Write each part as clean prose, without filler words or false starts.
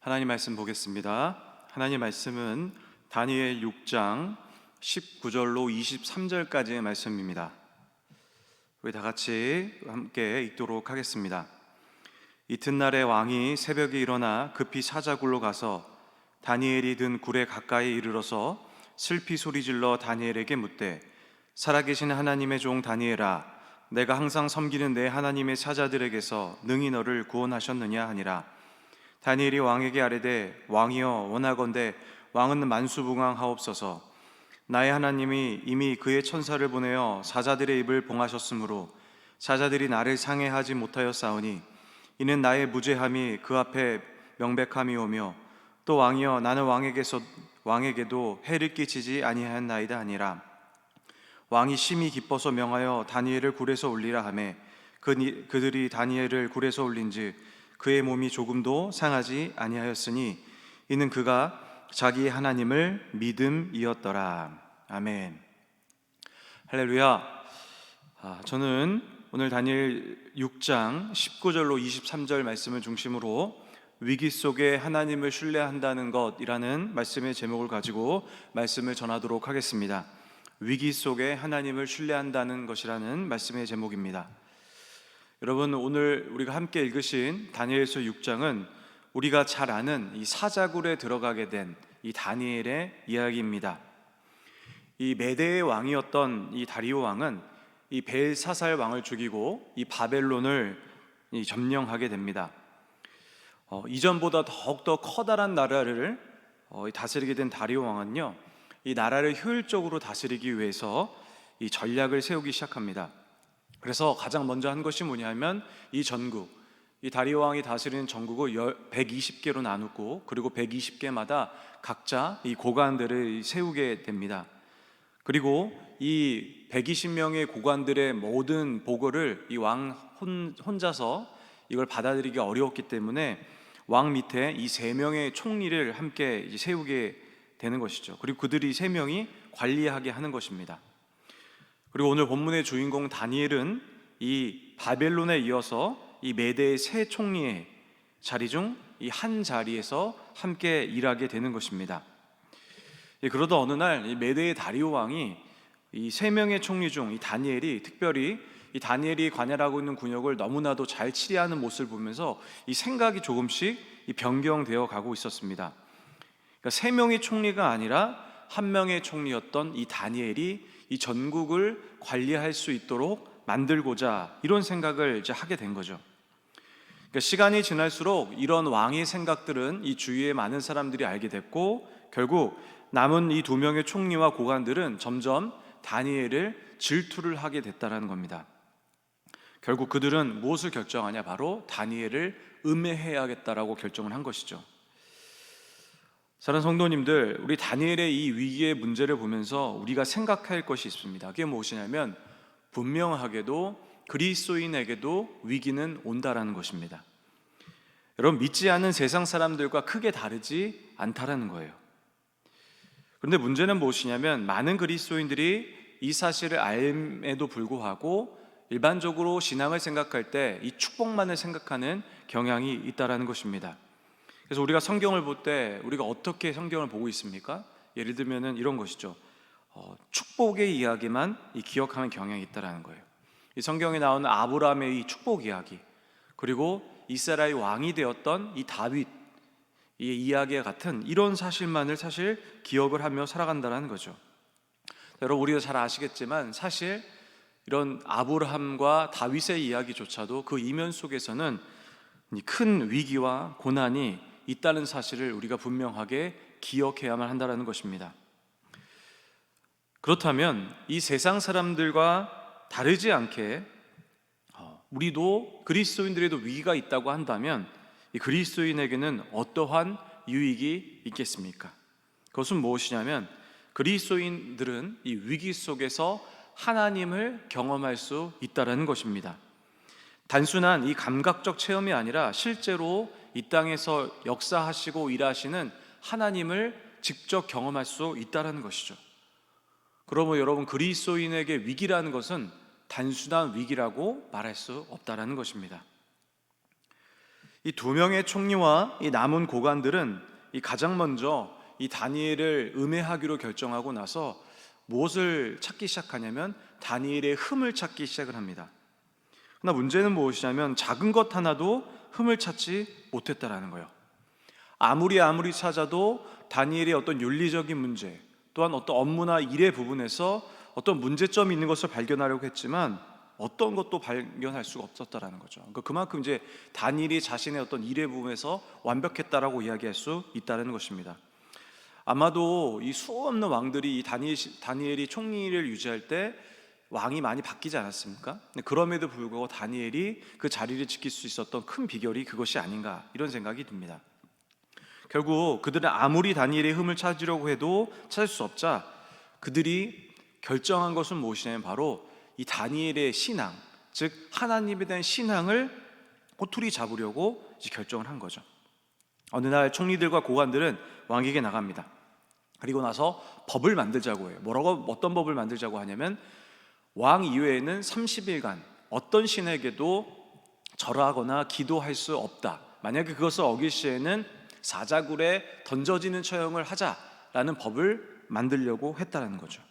하나님 말씀 보겠습니다. 하나님 말씀은 다니엘 6장 19절로 23절까지의 말씀입니다. 우리 다 같이 함께 읽도록 하겠습니다. 이튿날에 왕이 새벽에 일어나 급히 사자굴로 가서 다니엘이 든 굴에 가까이 이르러서 슬피 소리질러 다니엘에게 묻되, 살아계신 하나님의 종 다니엘아, 내가 항상 섬기는 내 하나님의 사자들에게서 능히 너를 구원하셨느냐 하니라. 다니엘이 왕에게 아뢰되, 왕이여, 원하건대 왕은 만수무강하옵소서. 나의 하나님이 이미 그의 천사를 보내어 사자들의 입을 봉하셨으므로 사자들이 나를 상해하지 못하였사오니 이는 나의 무죄함이 그 앞에 명백함이오며, 또 왕이여, 나는 왕에게도 해를 끼치지 아니하였나이다 하니라. 왕이 심히 기뻐서 명하여 다니엘을 굴에서 올리라 하매 그들이 다니엘을 굴에서 올린즉 그의 몸이 조금도 상하지 아니하였으니 이는 그가 자기 하나님을 믿음이었더라. 아멘. 할렐루야. 저는 오늘 다니엘 6장 19절로 23절 말씀을 중심으로 위기 속에 하나님을 신뢰한다는 것이라는 말씀의 제목을 가지고 말씀을 전하도록 하겠습니다. 위기 속에 하나님을 신뢰한다는 것이라는 말씀의 제목입니다. 여러분, 오늘 우리가 함께 읽으신 다니엘서 6장은 우리가 잘 아는 이 사자굴에 들어가게 된 이 다니엘의 이야기입니다. 이 메대의 왕이었던 이 다리오 왕은 이 벨사살 왕을 죽이고 이 바벨론을 점령하게 됩니다. 이전보다 더욱더 커다란 나라를 다스리게 된 다리오 왕은요, 이 나라를 효율적으로 다스리기 위해서 이 전략을 세우기 시작합니다. 그래서 가장 먼저 한 것이 뭐냐면 이 다리오 왕이 다스리는 전국을 120개로 나누고, 그리고 120개마다 각자 이 고관들을 세우게 됩니다. 그리고 이 120명의 고관들의 모든 보고를 이 왕 혼자서 이걸 받아들이기 어려웠기 때문에 왕 밑에 이 3명의 총리를 함께 세우게 되는 것이죠. 그리고 그들이 3명이 관리하게 하는 것입니다. 그리고 오늘 본문의 주인공 다니엘은 이 바벨론에 이어서 이 메대의 세 총리의 자리 중 이 한 자리에서 함께 일하게 되는 것입니다. 그러다 어느 날 이 메대의 다리오 왕이 이 3명의 총리 중 이 다니엘이 특별히 이 다니엘이 관할하고 있는 군역을 너무나도 잘 치리하는 모습을 보면서 이 생각이 조금씩 이 변경되어 가고 있었습니다. 그러니까 3명의 총리가 아니라 1명의 총리였던 이 다니엘이 이 전국을 관리할 수 있도록 만들고자 이런 생각을 이제 하게 된 거죠. 그러니까 시간이 지날수록 이런 왕의 생각들은 이 주위의 많은 사람들이 알게 됐고, 결국 남은 이 2명의 총리와 고관들은 점점 다니엘을 질투를 하게 됐다는 겁니다. 결국 그들은 무엇을 결정하냐? 바로 다니엘을 음해해야겠다라고 결정을 한 것이죠. 사랑하는 성도님들, 우리 다니엘의 이 위기의 문제를 보면서 우리가 생각할 것이 있습니다. 그게 무엇이냐면 분명하게도 그리스도인에게도 위기는 온다라는 것입니다. 여러분, 믿지 않는 세상 사람들과 크게 다르지 않다라는 거예요. 그런데 문제는 무엇이냐면 많은 그리스도인들이 이 사실을 알음에도 불구하고 일반적으로 신앙을 생각할 때 이 축복만을 생각하는 경향이 있다라는 것입니다. 그래서 우리가 성경을 볼 때 우리가 어떻게 성경을 보고 있습니까? 예를 들면 이런 것이죠. 축복의 이야기만 기억하는 경향이 있다라는 거예요. 이 성경에 나오는 아브라함의 이 축복 이야기, 그리고 이스라엘 왕이 되었던 이 다윗 이 이야기와 같은 이런 사실만을 사실 기억을 하며 살아간다는 거죠. 여러분, 우리가 잘 아시겠지만 사실 이런 아브라함과 다윗의 이야기조차도 그 이면 속에서는 큰 위기와 고난이 있다는 사실을 우리가 분명하게 기억해야만 한다는 것입니다. 그렇다면 이 세상 사람들과 다르지 않게 우리도 그리스도인들에도 위기가 있다고 한다면 이 그리스도인에게는 어떠한 유익이 있겠습니까? 그것은 무엇이냐면 그리스도인들은 이 위기 속에서 하나님을 경험할 수 있다는 것입니다. 단순한 이 감각적 체험이 아니라 실제로 이 땅에서 역사하시고 일하시는 하나님을 직접 경험할 수 있다는 것이죠. 그러므로 여러분, 그리스도인에게 위기라는 것은 단순한 위기라고 말할 수 없다는 것입니다. 이 두 명의 총리와 이 남은 고관들은 이 가장 먼저 이 다니엘을 음해하기로 결정하고 나서 무엇을 찾기 시작하냐면 다니엘의 흠을 찾기 시작을 합니다. 그러나 문제는 무엇이냐면 작은 것 하나도 흠을 찾지 못했다라는 거예요. 아무리 찾아도 다니엘의 어떤 윤리적인 문제, 또한 어떤 업무나 일의 부분에서 어떤 문제점이 있는 것을 발견하려고 했지만 어떤 것도 발견할 수가 없었다라는 거죠. 그러니까 그만큼 이제 다니엘이 자신의 어떤 일의 부분에서 완벽했다라고 이야기할 수 있다는 것입니다. 아마도 이 수없는 왕들이 이 다니엘이 총리를 유지할 때 왕이 많이 바뀌지 않았습니까? 그럼에도 불구하고 다니엘이 그 자리를 지킬 수 있었던 큰 비결이 그것이 아닌가, 이런 생각이 듭니다. 결국 그들은 아무리 다니엘의 흠을 찾으려고 해도 찾을 수 없자 그들이 결정한 것은 무엇이냐면 바로 이 다니엘의 신앙, 즉 하나님에 대한 신앙을 꼬투리 잡으려고 이제 결정을 한 거죠. 어느 날 총리들과 고관들은 왕에게 나갑니다. 그리고 나서 법을 만들자고 해요. 어떤 법을 만들자고 하냐면 왕 이외에는 30일간 어떤 신에게도 절하거나 기도할 수 없다. 만약에 그것을 어길 시에는 사자굴에 던져지는 처형을 하자라는 법을 만들려고 했다는 거죠.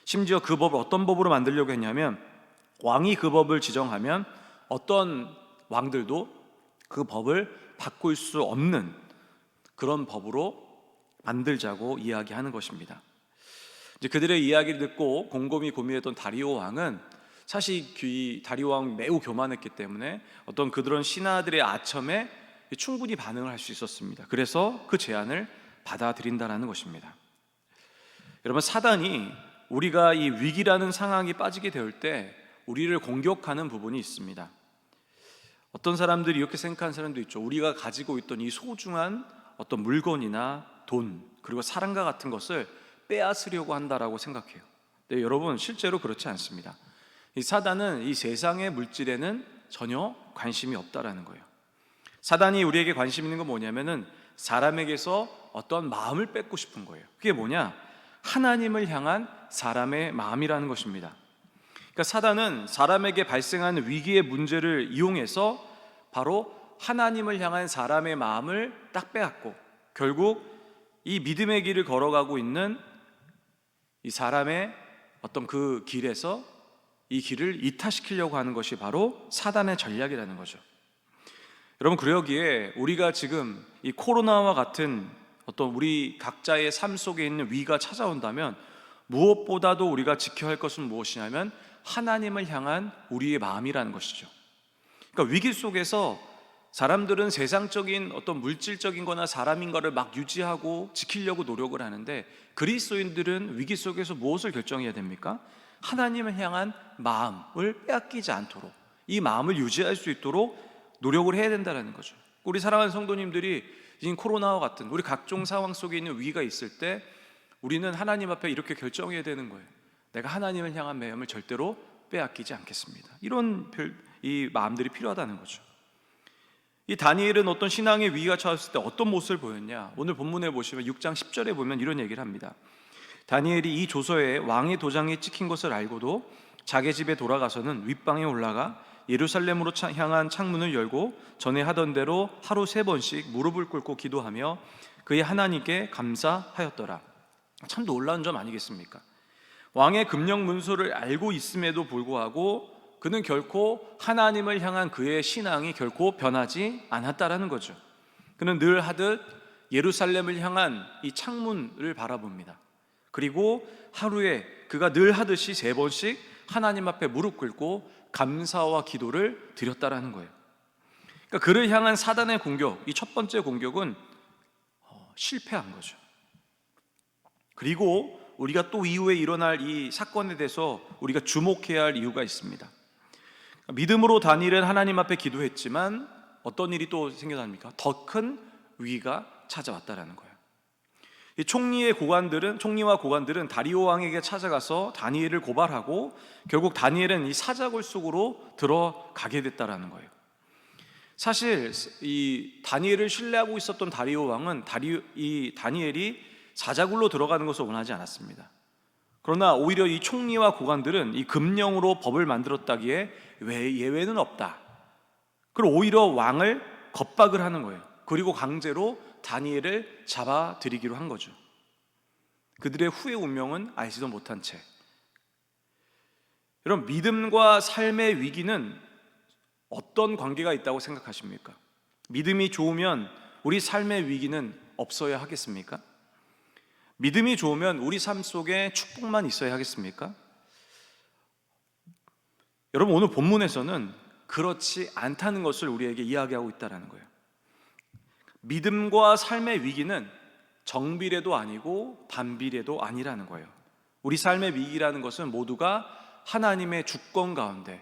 심지어 그 법을 어떤 법으로 만들려고 했냐면 왕이 그 법을 지정하면 어떤 왕들도 그 법을 바꿀 수 없는 그런 법으로 만들자고 이야기하는 것입니다. 이제 그들의 이야기를 듣고 곰곰이 고민했던 다리오 왕은 사실 이 다리오 왕이 매우 교만했기 때문에 어떤 그런 신하들의 아첨에 충분히 반응을 할 수 있었습니다. 그래서 그 제안을 받아들인다는 것입니다. 여러분, 사단이 우리가 이 위기라는 상황이 빠지게 될 때 우리를 공격하는 부분이 있습니다. 어떤 사람들이 이렇게 생각하는 사람도 있죠. 우리가 가지고 있던 이 소중한 어떤 물건이나 돈, 그리고 사랑과 같은 것을 빼앗으려고 한다라고 생각해요. 근데 여러분, 실제로 그렇지 않습니다. 이 사단은 이 세상의 물질에는 전혀 관심이 없다라는 거예요. 사단이 우리에게 관심 있는 건 뭐냐면은 사람에게서 어떤 마음을 뺏고 싶은 거예요. 그게 뭐냐? 하나님을 향한 사람의 마음이라는 것입니다. 그러니까 사단은 사람에게 발생한 위기의 문제를 이용해서 바로 하나님을 향한 사람의 마음을 딱 빼앗고 결국 이 믿음의 길을 걸어가고 있는 이 사람의 어떤 그 길에서 이 길을 이탈시키려고 하는 것이 바로 사단의 전략이라는 거죠. 여러분, 그러기에 우리가 지금 이 코로나와 같은 어떤 우리 각자의 삶 속에 있는 위기가 찾아온다면 무엇보다도 우리가 지켜야 할 것은 무엇이냐면 하나님을 향한 우리의 마음이라는 것이죠. 그러니까 위기 속에서 사람들은 세상적인 어떤 물질적인 거나 사람인 거를 막 유지하고 지키려고 노력을 하는데 그리스도인들은 위기 속에서 무엇을 결정해야 됩니까? 하나님을 향한 마음을 빼앗기지 않도록 이 마음을 유지할 수 있도록 노력을 해야 된다는 거죠. 우리 사랑하는 성도님들이 지금 코로나와 같은 우리 각종 상황 속에 있는 위기가 있을 때 우리는 하나님 앞에 이렇게 결정해야 되는 거예요. 내가 하나님을 향한 마음을 절대로 빼앗기지 않겠습니다. 이런 이 마음들이 필요하다는 거죠. 이 다니엘은 어떤 신앙의 위기가 찾아왔을 때 어떤 모습을 보였냐? 오늘 본문에 보시면 6장 10절에 보면 이런 얘기를 합니다. 다니엘이 이 조서에 왕의 도장이 찍힌 것을 알고도 자기 집에 돌아가서는 윗방에 올라가 예루살렘으로 향한 창문을 열고 전에 하던 대로 하루 3번씩 무릎을 꿇고 기도하며 그의 하나님께 감사하였더라. 참 놀라운 점 아니겠습니까? 왕의 금령 문서를 알고 있음에도 불구하고 그는 결코 하나님을 향한 그의 신앙이 결코 변하지 않았다라는 거죠. 그는 늘 하듯 예루살렘을 향한 이 창문을 바라봅니다. 그리고 하루에 그가 늘 하듯이 3번씩 하나님 앞에 무릎 꿇고 감사와 기도를 드렸다라는 거예요. 그러니까 그를 향한 사단의 공격, 이 첫 번째 공격은 실패한 거죠. 그리고 우리가 또 이후에 일어날 이 사건에 대해서 우리가 주목해야 할 이유가 있습니다. 믿음으로 다니엘은 하나님 앞에 기도했지만 어떤 일이 또 생겨납니까? 더 큰 위기가 찾아왔다라는 거예요. 이 총리와 고관들은 다리오 왕에게 찾아가서 다니엘을 고발하고 결국 다니엘은 이 사자굴 속으로 들어가게 됐다라는 거예요. 사실 이 다니엘을 신뢰하고 있었던 다리오 왕은 이 다니엘이 사자굴로 들어가는 것을 원하지 않았습니다. 그러나 오히려 이 총리와 고관들은 이 금령으로 법을 만들었다기에 왜 예외는 없다. 그리고 오히려 왕을 겁박을 하는 거예요. 그리고 강제로 다니엘을 잡아들이기로 한 거죠. 그들의 후의 운명은 알지도 못한 채. 여러분, 믿음과 삶의 위기는 어떤 관계가 있다고 생각하십니까? 믿음이 좋으면 우리 삶의 위기는 없어야 하겠습니까? 믿음이 좋으면 우리 삶 속에 축복만 있어야 하겠습니까? 여러분, 오늘 본문에서는 그렇지 않다는 것을 우리에게 이야기하고 있다는 거예요. 믿음과 삶의 위기는 정비례도 아니고 반비례도 아니라는 거예요. 우리 삶의 위기라는 것은 모두가 하나님의 주권 가운데,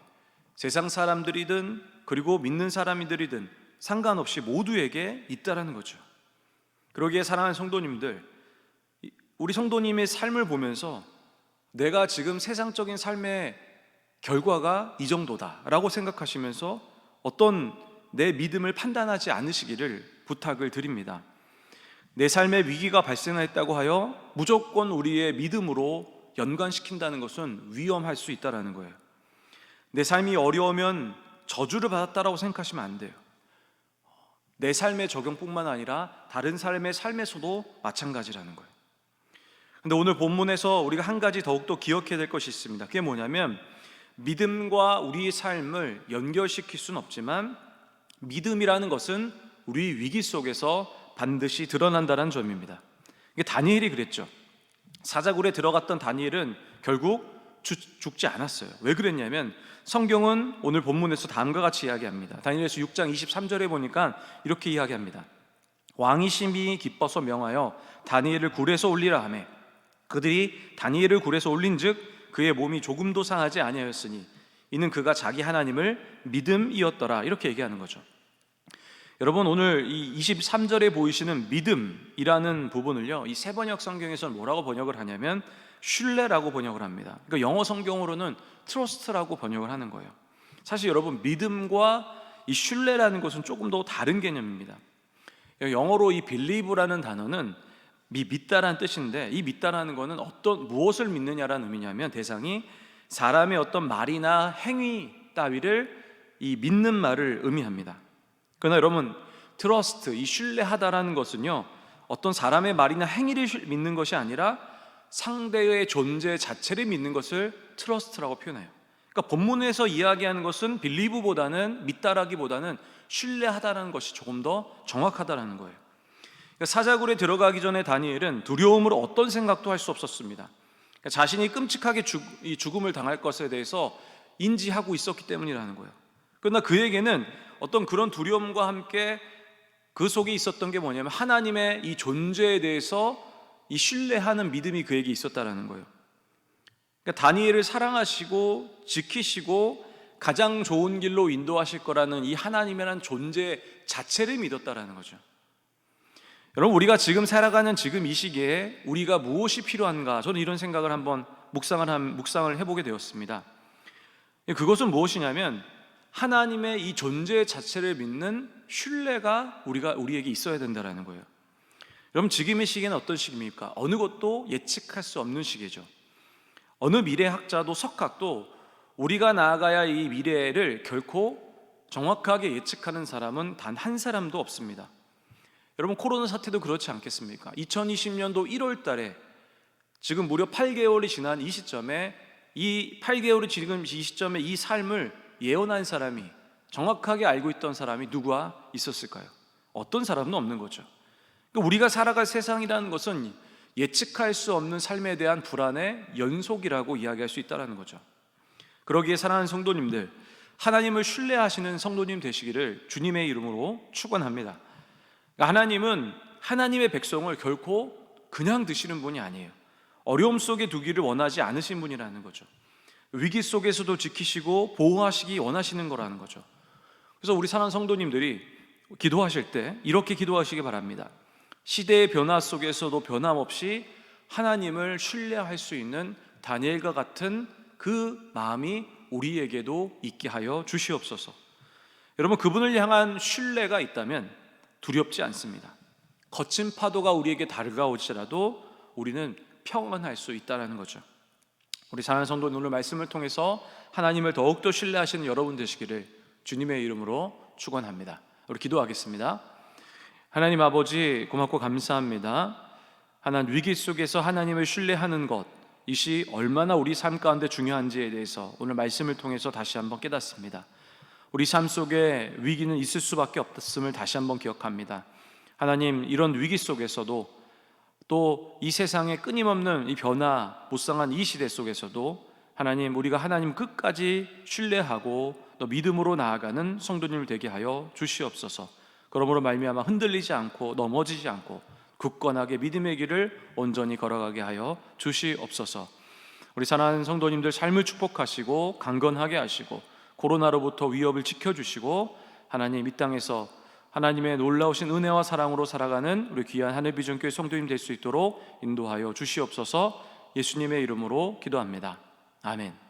세상 사람들이든 그리고 믿는 사람들이든 상관없이 모두에게 있다라는 거죠. 그러기에 사랑하는 성도님들, 우리 성도님의 삶을 보면서 내가 지금 세상적인 삶의 결과가 이 정도다라고 생각하시면서 어떤 내 믿음을 판단하지 않으시기를 부탁을 드립니다. 내 삶에 위기가 발생했다고 하여 무조건 우리의 믿음으로 연관시킨다는 것은 위험할 수 있다는 거예요. 내 삶이 어려우면 저주를 받았다라고 생각하시면 안 돼요. 내 삶의 적용뿐만 아니라 다른 사람의 삶에서도 마찬가지라는 거예요. 근데 오늘 본문에서 우리가 한 가지 더욱더 기억해야 될 것이 있습니다. 그게 뭐냐면, 믿음과 우리의 삶을 연결시킬 수는 없지만 믿음이라는 것은 우리 위기 속에서 반드시 드러난다는 점입니다. 이게 다니엘이 그랬죠. 사자굴에 들어갔던 다니엘은 결국 죽지 않았어요. 왜 그랬냐면, 성경은 오늘 본문에서 다음과 같이 이야기합니다. 다니엘서 6장 23절에 보니까 이렇게 이야기합니다. 왕이 심히 기뻐서 명하여 다니엘을 굴에서 올리라 하매 그들이 다니엘을 굴에서 올린즉 그의 몸이 조금도 상하지 아니하였으니 이는 그가 자기 하나님을 믿음이었더라. 이렇게 얘기하는 거죠. 여러분, 오늘 이 23절에 보이시는 믿음이라는 부분을요, 이 세번역 성경에서는 뭐라고 번역을 하냐면 신뢰라고 번역을 합니다. 그러니까 영어 성경으로는 trust라고 번역을 하는 거예요. 사실 여러분, 믿음과 이 신뢰라는 것은 조금 더 다른 개념입니다. 영어로 이 believe라는 단어는 믿다라는 뜻인데, 이 믿다라는 것은 무엇을 믿느냐라는 의미냐면, 대상이 사람의 어떤 말이나 행위 따위를 이 믿는 말을 의미합니다. 그러나 여러분, 트러스트, 이 신뢰하다라는 것은요, 어떤 사람의 말이나 행위를 믿는 것이 아니라 상대의 존재 자체를 믿는 것을 트러스트라고 표현해요. 그러니까 본문에서 이야기하는 것은 빌리브보다는, 믿다라기보다는 신뢰하다라는 것이 조금 더 정확하다라는 거예요. 그러니까 사자굴에 들어가기 전에 다니엘은 두려움으로 어떤 생각도 할 수 없었습니다. 그러니까 자신이 끔찍하게 죽음을 당할 것에 대해서 인지하고 있었기 때문이라는 거예요. 그러나 그에게는 어떤 그런 두려움과 함께 그 속에 있었던 게 뭐냐면, 하나님의 이 존재에 대해서 이 신뢰하는 믿음이 그에게 있었다라는 거예요. 그러니까 다니엘을 사랑하시고 지키시고 가장 좋은 길로 인도하실 거라는 이 하나님이라는 존재 자체를 믿었다라는 거죠. 여러분, 우리가 지금 살아가는 지금 이 시기에 우리가 무엇이 필요한가, 저는 이런 생각을 한번 묵상을 해보게 되었습니다. 그것은 무엇이냐면, 하나님의 이 존재 자체를 믿는 신뢰가 우리에게 있어야 된다는 거예요. 여러분, 지금의 시기는 어떤 시기입니까? 어느 것도 예측할 수 없는 시기죠. 어느 미래학자도 석학도 우리가 나아가야 이 미래를 결코 정확하게 예측하는 사람은 단 한 사람도 없습니다. 여러분, 코로나 사태도 그렇지 않겠습니까? 2020년도 1월 달에 지금 무려 8개월이 지난 이 시점에, 이 8개월이 지금 이 시점에 이 삶을 예언한 사람이, 정확하게 알고 있던 사람이 누가 있었을까요? 어떤 사람은 없는 거죠. 그러니까 우리가 살아갈 세상이라는 것은 예측할 수 없는 삶에 대한 불안의 연속이라고 이야기할 수 있다는 거죠. 그러기에 사랑하는 성도님들, 하나님을 신뢰하시는 성도님 되시기를 주님의 이름으로 축원합니다. 하나님은 하나님의 백성을 결코 그냥 두시는 분이 아니에요. 어려움 속에 두기를 원하지 않으신 분이라는 거죠. 위기 속에서도 지키시고 보호하시기 원하시는 거라는 거죠. 그래서 우리 사랑하는 성도님들이 기도하실 때 이렇게 기도하시기 바랍니다. 시대의 변화 속에서도 변함없이 하나님을 신뢰할 수 있는 다니엘과 같은 그 마음이 우리에게도 있게 하여 주시옵소서. 여러분, 그분을 향한 신뢰가 있다면 두렵지 않습니다. 거친 파도가 우리에게 다가올지라도 우리는 평안할 수 있다는 거죠. 우리 사랑하는 성도님, 오늘 말씀을 통해서 하나님을 더욱더 신뢰하시는 여러분 되시기를 주님의 이름으로 축원합니다. 우리 기도하겠습니다. 하나님 아버지, 고맙고 감사합니다. 하나님, 위기 속에서 하나님을 신뢰하는 것, 이것이 얼마나 우리 삶 가운데 중요한지에 대해서 오늘 말씀을 통해서 다시 한번 깨닫습니다. 우리 삶 속에 위기는 있을 수밖에 없음을 다시 한번 기억합니다. 하나님, 이런 위기 속에서도 또 이 세상의 끊임없는 이 변화, 무쌍한 이 시대 속에서도 하나님, 우리가 하나님 끝까지 신뢰하고 또 믿음으로 나아가는 성도님을 되게 하여 주시옵소서. 그러므로 말미암아 흔들리지 않고 넘어지지 않고 굳건하게 믿음의 길을 온전히 걸어가게 하여 주시옵소서. 우리 사랑하는 성도님들 삶을 축복하시고 강건하게 하시고 코로나로부터 위협을 지켜주시고 하나님, 이 땅에서 하나님의 놀라우신 은혜와 사랑으로 살아가는 우리 귀한 하늘비전교회 성도님 될 수 있도록 인도하여 주시옵소서. 예수님의 이름으로 기도합니다. 아멘.